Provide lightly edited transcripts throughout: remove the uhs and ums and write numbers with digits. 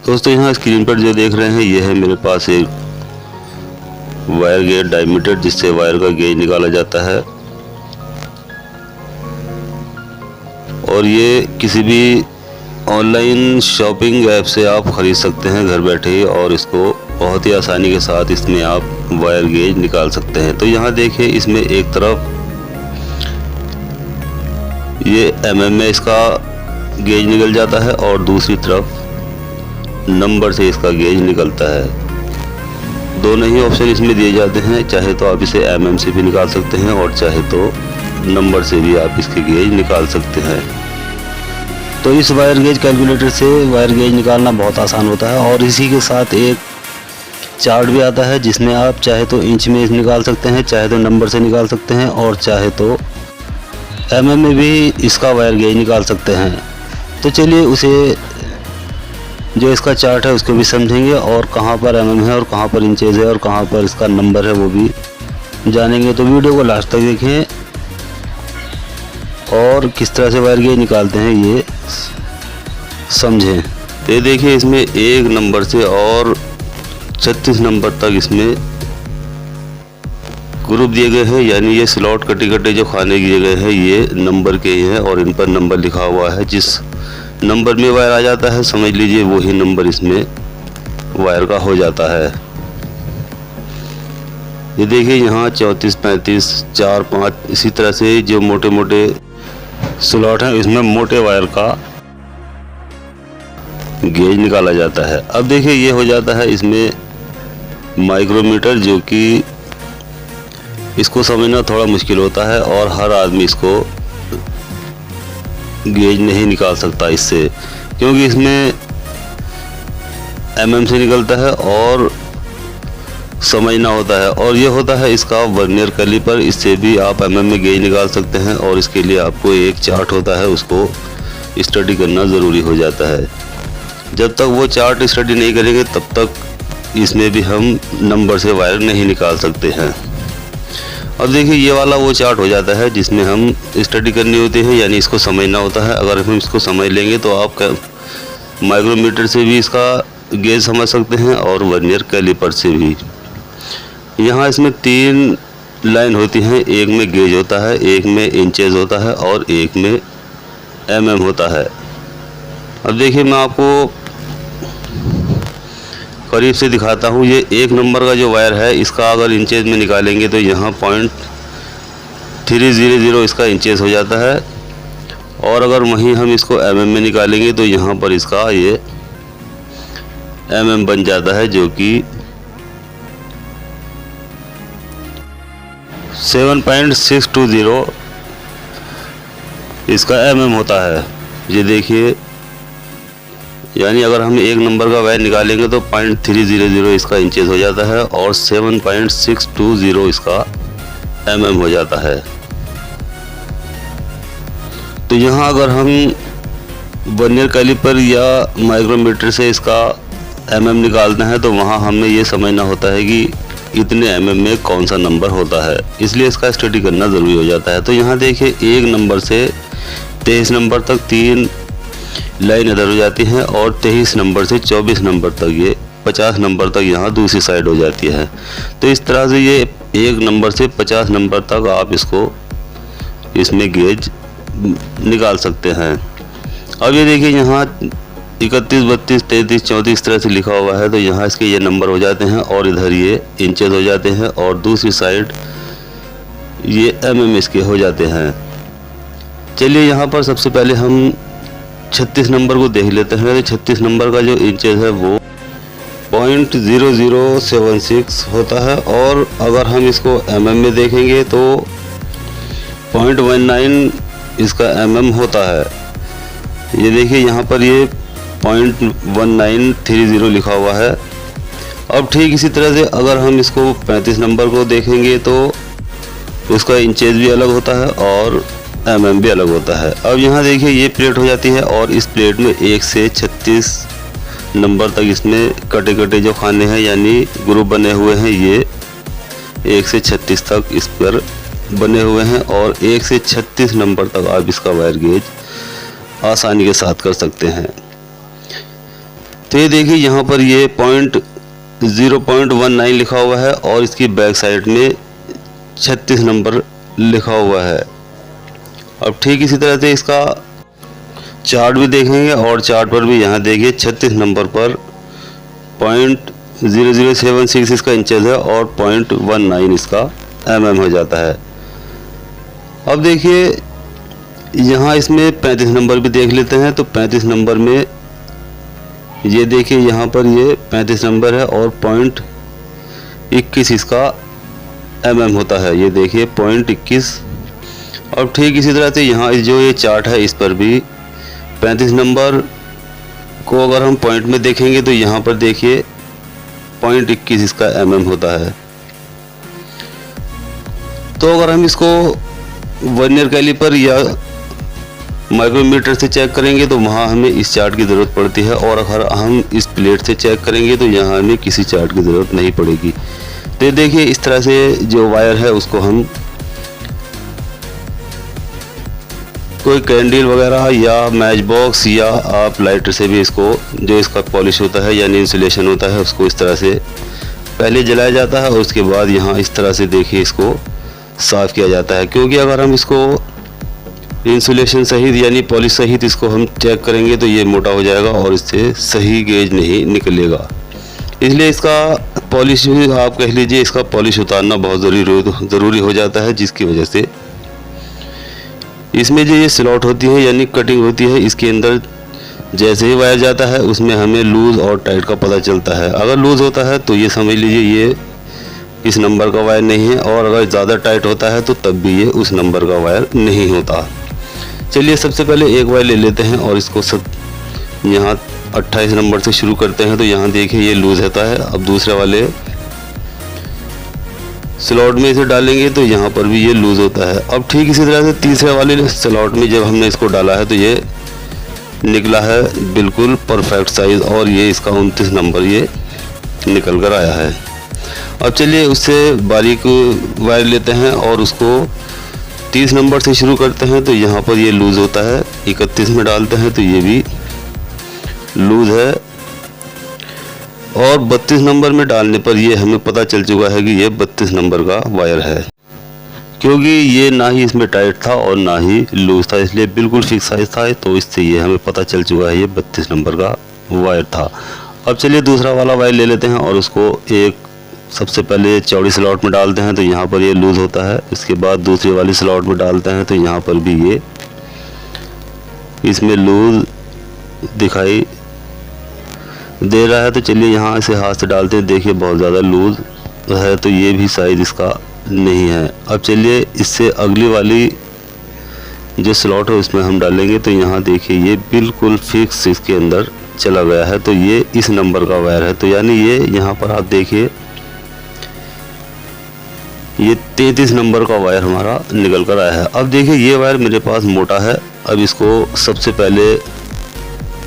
दोस्तों यहाँ स्क्रीन पर जो देख रहे हैं ये है मेरे पास एक वायर गेज डायमीटर, जिससे वायर का गेज निकाला जाता है। और ये किसी भी ऑनलाइन शॉपिंग ऐप से आप ख़रीद सकते हैं घर बैठे ही, और इसको बहुत ही आसानी के साथ इसमें आप वायर गेज निकाल सकते हैं। तो यहाँ देखिए इसमें एक तरफ ये mm में इसका गेज निकल जाता है और दूसरी तरफ नंबर से इसका गेज निकलता है। दोनों ही ऑप्शन इसमें दिए जाते हैं, चाहे तो आप इसे mm से भी निकाल सकते हैं और चाहे तो नंबर से भी आप इसके गेज निकाल सकते हैं। तो इस वायर गेज कैलकुलेटर से वायर गेज निकालना बहुत आसान होता है। और इसी के साथ एक चार्ट भी आता है जिसमें आप चाहे तो इंच में निकाल सकते हैं, चाहे तो नंबर से निकाल सकते हैं और चाहे तो mm में भी इसका वायर गेज निकाल सकते हैं। तो चलिए उसे जो इसका चार्ट है उसको भी समझेंगे और कहाँ पर mm है और कहाँ पर इंचेज है और कहाँ पर इसका नंबर है वो भी जानेंगे। तो वीडियो को लास्ट तक देखें और किस तरह से वायर गेज निकालते हैं ये समझें। तो देखिए इसमें 1 नंबर से और 36 नंबर तक इसमें ग्रुप दिए गए हैं, यानी ये स्लॉट कटे जो खाने की जगह है ये नंबर के ही हैं और इन पर नंबर लिखा हुआ है। जिस नंबर में वायर आ जाता है समझ लीजिए वही नंबर इसमें वायर का हो जाता है। ये देखिए यहाँ 34, 35, 4, 5 इसी तरह से जो मोटे मोटे स्लॉट हैं इसमें मोटे वायर का गेज निकाला जाता है। अब देखिए ये हो जाता है इसमें माइक्रोमीटर, जो कि इसको समझना थोड़ा मुश्किल होता है और हर आदमी इसको गेज नहीं निकाल सकता इससे, क्योंकि इसमें mm से निकलता है और समझना होता है। और ये होता है इसका वर्नियर कैलिपर, इससे भी आप mm में गेज निकाल सकते हैं और इसके लिए आपको एक चार्ट होता है उसको स्टडी करना ज़रूरी हो जाता है। जब तक वो चार्ट स्टडी नहीं करेंगे तब तक इसमें भी हम नंबर से वायर नहीं निकाल सकते हैं। अब देखिए ये वाला वो चार्ट हो जाता है जिसमें हम स्टडी करनी होती है, यानी इसको समझना होता है। अगर हम इसको समझ लेंगे तो आप माइक्रोमीटर से भी इसका गेज समझ सकते हैं और वर्नियर कैलिपर से भी। यहाँ इसमें 3 लाइन होती हैं, एक में गेज होता है, एक में इंचेज होता है और एक में mm होता है। अब देखिए मैं आपको करीब से दिखाता हूँ। ये 1 नंबर का जो वायर है इसका अगर इंचेज में निकालेंगे तो यहाँ 0.300 इसका इंचेज हो जाता है, और अगर वहीं हम इसको mm में निकालेंगे तो यहाँ पर इसका ये mm बन जाता है, जो कि 7.620 इसका mm होता है। ये देखिए यानी अगर हम 1 नंबर का वायर निकालेंगे तो 0.300 इसका इंचेज हो जाता है और 7.620 इसका mm हो जाता है। तो यहाँ अगर हम वर्नियर कैलिपर या माइक्रोमीटर से इसका mm निकालते हैं तो वहाँ हमें ये समझना होता है कि इतने mm में कौन सा नंबर होता है, इसलिए इसका स्टडी करना ज़रूरी हो जाता है। तो यहाँ देखिए 1 नंबर से 23 नंबर तक 3 लाइन इधर हो जाती है और 23 नंबर से 24 नंबर तक ये 50 नंबर तक यहाँ दूसरी साइड हो जाती है। तो इस तरह से ये 1 नंबर से 50 नंबर तक आप इसको इसमें गेज निकाल सकते हैं। अब ये देखिए यहाँ 31, 32, 33, 34 इस तरह से लिखा हुआ है, तो यहाँ इसके ये नंबर हो जाते हैं और इधर ये इंचेज हो जाते हैं और दूसरी साइड ये mm इसके हो जाते हैं। चलिए यहाँ पर सबसे पहले हम 36 नंबर को देख लेते हैं। तो 36 नंबर का जो इंचेज है वो 0.0076 होता है, और अगर हम इसको mm में देखेंगे तो 0.19 इसका mm होता है। ये देखिए यहाँ पर ये 0.1930 लिखा हुआ है। अब ठीक इसी तरह से अगर हम इसको 35 नंबर को देखेंगे तो उसका इंचेज भी अलग होता है और mm भी अलग होता है। अब यहाँ देखिए ये प्लेट हो जाती है और इस प्लेट में 1 से 36 नंबर तक इसमें कटे जो खाने हैं यानी ग्रुप बने हुए हैं, ये 1 से 36 तक इस पर बने हुए हैं और 1 से 36 नंबर तक आप इसका वायर गेज आसानी के साथ कर सकते हैं। तो ये देखिए यहाँ पर ये 0.19 लिखा हुआ है और इसकी बैक साइड में 36 नंबर लिखा हुआ है। अब ठीक इसी तरह से इसका चार्ट भी देखेंगे और चार्ट पर भी यहाँ देखिए 36 नंबर पर 0.0076 इसका इंचेस है और 0.19 इसका mm हो जाता है। अब देखिए यहाँ इसमें 35 नंबर भी देख लेते हैं। तो 35 नंबर में ये देखिए यहाँ पर ये 35 नंबर है और 0.21 इसका mm होता है। ये देखिए 0.21। और ठीक इसी तरह से यहाँ जो ये चार्ट है इस पर भी 35 नंबर को अगर हम पॉइंट में देखेंगे तो यहाँ पर देखिए 0.21 इसका mm होता है। तो अगर हम इसको वर्नियर कैलिपर या माइक्रोमीटर से चेक करेंगे तो वहाँ हमें इस चार्ट की ज़रूरत पड़ती है, और अगर हम इस प्लेट से चेक करेंगे तो यहाँ हमें किसी चार्ट की ज़रूरत नहीं पड़ेगी। तो देखिए इस तरह से जो वायर है उसको हम कोई कैंडल वगैरह या मैच बॉक्स या आप लाइटर से भी इसको जो इसका पॉलिश होता है यानी इंसुलेशन होता है उसको इस तरह से पहले जलाया जाता है और उसके बाद यहाँ इस तरह से देखिए इसको साफ़ किया जाता है। क्योंकि अगर हम इसको इंसुलेशन सहित यानी पॉलिश सहित इसको हम चेक करेंगे तो ये मोटा हो जाएगा और इससे सही गेज नहीं निकलेगा। इसलिए इसका पॉलिश आप कह लीजिए इसका पॉलिश उतारना बहुत ज़रूरी हो जाता है, जिसकी वजह से इसमें जो ये स्लॉट होती है यानी कटिंग होती है इसके अंदर जैसे ही वायर जाता है उसमें हमें लूज़ और टाइट का पता चलता है। अगर लूज़ होता है तो ये समझ लीजिए ये इस नंबर का वायर नहीं है, और अगर ज़्यादा टाइट होता है तो तब भी ये उस नंबर का वायर नहीं होता। चलिए सबसे पहले एक वायर ले लेते हैं और इसको यहाँ 28 नंबर से शुरू करते हैं। तो यहाँ देखिए ये लूज़ होता है। अब दूसरे वाले स्लॉट में इसे डालेंगे तो यहाँ पर भी ये लूज़ होता है। अब ठीक इसी तरह से तीसरे वाले स्लॉट में जब हमने इसको डाला है तो ये निकला है बिल्कुल परफेक्ट साइज़, और ये इसका 29 नंबर ये निकल कर आया है। अब चलिए उससे बारीक वायर लेते हैं और उसको 30 नंबर से शुरू करते हैं। तो यहाँ पर ये लूज़ होता है, 31 में डालते हैं तो ये भी लूज़ है, और 32 नंबर में डालने पर ये हमें पता चल चुका है कि ये 32 नंबर का वायर है, क्योंकि ये ना ही इसमें टाइट था और ना ही लूज़ था, इसलिए बिल्कुल फिक्स साइज था। तो इससे ये हमें पता चल चुका है ये 32 नंबर का वायर था। अब चलिए दूसरा वाला वायर ले लेते हैं और उसको एक सबसे पहले चौड़ी स्लॉट में डालते हैं तो यहाँ पर ये लूज़ होता है। इसके बाद दूसरी वाली स्लॉट में डालते हैं तो यहाँ पर भी ये इसमें लूज़ दिखाई दे रहा है। तो चलिए यहाँ इसे हाथ से डालते हैं, देखिए बहुत ज़्यादा लूज़ है, तो ये भी साइज़ इसका नहीं है। अब चलिए इससे अगली वाली जो स्लॉट है उसमें हम डालेंगे तो यहाँ देखिए ये बिल्कुल फिक्स इसके अंदर चला गया है। तो ये इस नंबर का वायर है। तो यानी ये यहाँ पर आप देखिए ये 33 नंबर का वायर हमारा निकल कर आया है। अब देखिए ये वायर मेरे पास मोटा है। अब इसको सबसे पहले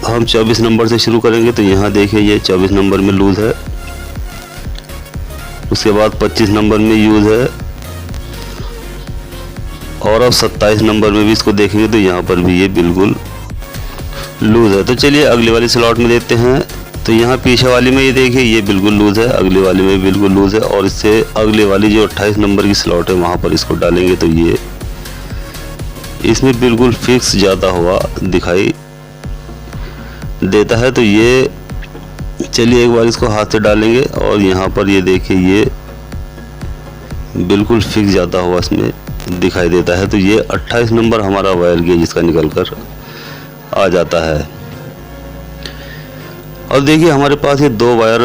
हम 24 नंबर से शुरू करेंगे तो यहाँ देखिए ये 24 नंबर में लूज़ है, उसके बाद 25 नंबर में यूज़ है, और अब 27 नंबर में भी इसको देखेंगे तो यहाँ पर भी ये बिल्कुल लूज़ है। तो चलिए अगली वाली स्लॉट में देते हैं। तो यहाँ पीछे वाली में ये देखिए ये बिल्कुल लूज़ है, अगली वाली में बिल्कुल लूज़ है, और इससे अगली वाली जो 28 नंबर की स्लॉट है वहाँ पर इसको डालेंगे तो ये इसमें बिल्कुल फिक्स जाता हुआ दिखाई देता है। तो ये चलिए एक बार इसको हाथ से डालेंगे और यहाँ पर ये देखिए ये बिल्कुल फिक्स जाता हुआ इसमें दिखाई देता है। तो ये 28 नंबर हमारा वायर गेज इसका निकल कर आ जाता है। और देखिए हमारे पास ये दो वायर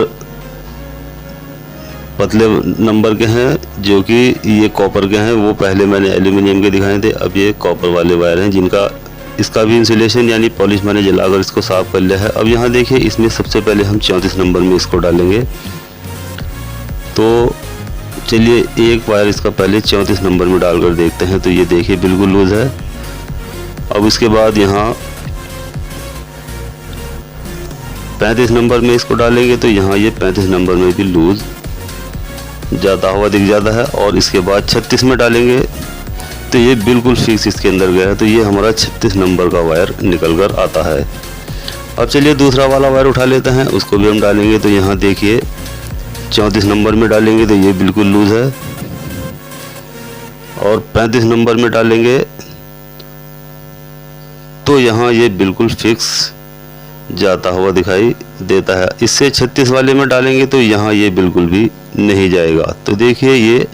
पतले नंबर के हैं जो कि ये कॉपर के हैं। वो पहले मैंने एल्यूमिनियम के दिखाए थे, अब ये कॉपर वाले वायर हैं जिनका इसका भी इंसुलेशन यानी पॉलिश मैंने जलाकर इसको साफ़ कर लिया है। अब यहाँ देखिए इसमें सबसे पहले हम 34 नंबर में इसको डालेंगे। तो चलिए एक वायर इसका पहले 34 नंबर में डालकर देखते हैं। तो ये देखिए बिल्कुल लूज़ है। अब इसके बाद यहाँ 35 नंबर में इसको डालेंगे तो यहाँ ये 35 नंबर में भी लूज़ जाता हुआ दिख जाता है। और इसके बाद 36 में डालेंगे तो ये बिल्कुल फिक्स इसके अंदर गया है। तो ये हमारा 36 नंबर का वायर निकल कर आता है। अब चलिए दूसरा वाला वायर उठा लेते हैं, उसको भी हम डालेंगे। तो यहाँ देखिए 34 नंबर में डालेंगे तो ये बिल्कुल लूज है, और 35 नंबर में डालेंगे तो यहाँ ये बिल्कुल फिक्स जाता हुआ दिखाई देता है। इससे 36 वाले में डालेंगे तो यहाँ ये बिल्कुल भी नहीं जाएगा। तो देखिए ये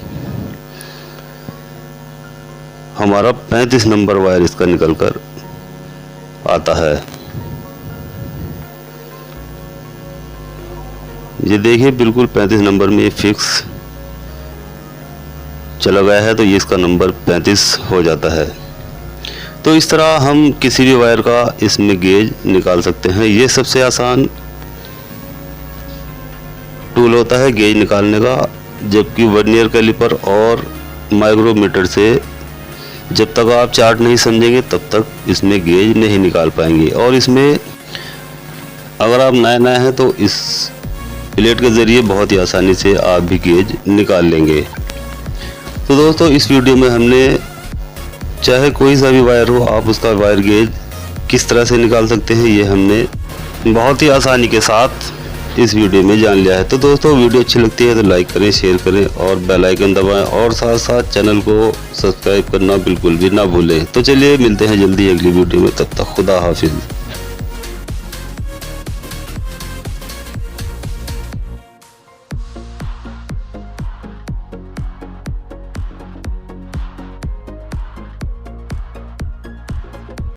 हमारा 35 नंबर वायर इसका निकल कर आता है। ये देखिए बिल्कुल 35 नंबर में ये फिक्स चला गया है, तो ये इसका नंबर 35 हो जाता है। तो इस तरह हम किसी भी वायर का इसमें गेज निकाल सकते हैं। ये सबसे आसान टूल होता है गेज निकालने का, जबकि वर्नियर कैलिपर और माइक्रोमीटर से जब तक आप चार्ट नहीं समझेंगे तब तक इसमें गेज नहीं निकाल पाएंगे। और इसमें अगर आप नए हैं तो इस प्लेट के ज़रिए बहुत ही आसानी से आप भी गेज निकाल लेंगे। तो दोस्तों इस वीडियो में हमने चाहे कोई सा भी वायर हो, आप उसका वायर गेज किस तरह से निकाल सकते हैं ये हमने बहुत ही आसानी के साथ इस वीडियो में जान लिया है। तो दोस्तों वीडियो अच्छी लगती है तो लाइक करें, शेयर करें और बेल आइकन दबाएं, और साथ साथ चैनल को सब्सक्राइब करना बिल्कुल भी ना भूलें। तो चलिए मिलते हैं जल्दी अगली वीडियो में, तब तक खुदा हाफिज़।